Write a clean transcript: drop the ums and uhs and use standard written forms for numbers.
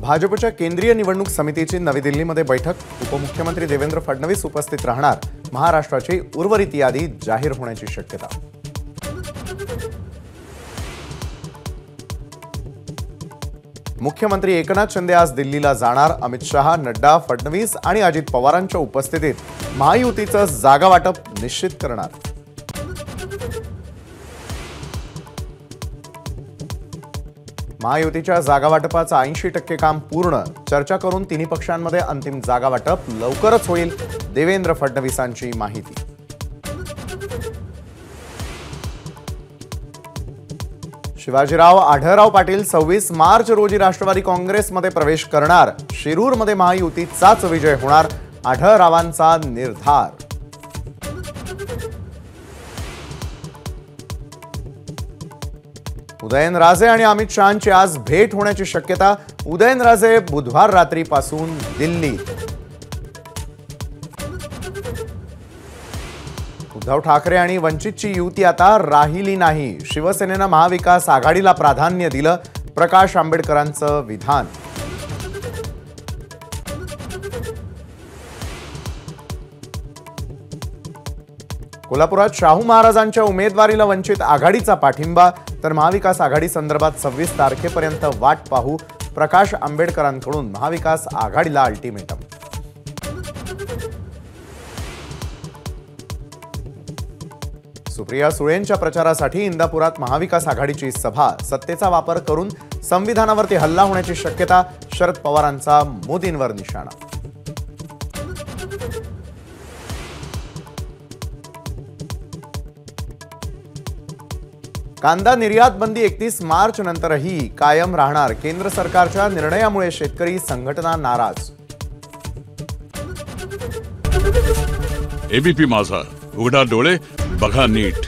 भाजपच्या केंद्रीय निवडणूक समितीची नवी दिल्लीमध्ये बैठक। उपमुख्यमंत्री देवेंद्र फडणवीस उपस्थित राहणार। महाराष्ट्राची उर्वरित यादी जाहीर होण्याची शक्यता। मुख्यमंत्री एकनाथ शिंदे आज दिल्लीला जाणार। अमित शहा, नड्डा, फडणवीस आणि अजित पवारांच्या उपस्थितीत महायुतीचं जागा वाटप निश्चित करणार। महायुतीच्या जागा वाटपाचं 80% काम पूर्ण। चर्चा करून तिन्ही पक्षांमध्ये अंतिम जागा वाटप लवकरच होईल। देवेंद्र फडणवीसांची माहिती। शिवाजीराव आढळराव पाटील 26 मार्च रोजी राष्ट्रवादी काँग्रेसमध्ये प्रवेश करणार। शिरूरमध्ये महायुतीचाच विजय होणार, आढळरावांचा निर्धार। उदयनराजे आणि अमित शहांची आज भेट होण्याची शक्यता। उदयनराजे बुधवार रात्रीपासून दिल्लीत। उद्धव ठाकरे आणि वंचितची युती आता राहिली नाही। शिवसेनेनं महाविकास आघाडीला प्राधान्य दिलं। प्रकाश आंबेडकरांचं विधान। कोल्हापुरात शाहू महाराजांच्या उमेदवारीला वंचित आघाडीचा पाठिंबा, तर महाविकास आघाडी संदर्भात 26 तारखेपर्यंत वाट पाहू। प्रकाश आंबेडकरांकडून महाविकास आघाडीला अल्टिमेटम। सुप्रिया सुळेंच्या प्रचारासाठी इंदापुरात महाविकास आघाडीची सभा। सत्तेचा वापर करून संविधानावरती हल्ला होण्याची शक्यता। शरद पवारांचा मोदींवर निशाणा। कांदा निर्यात बंदी 31 मार्च नंतरही कायम राहणार। केंद्र सरकारच्या निर्णयामुळे शेतकरी संघटना नाराज। एबीपी माझा, उघडा डोळे बघा नीट।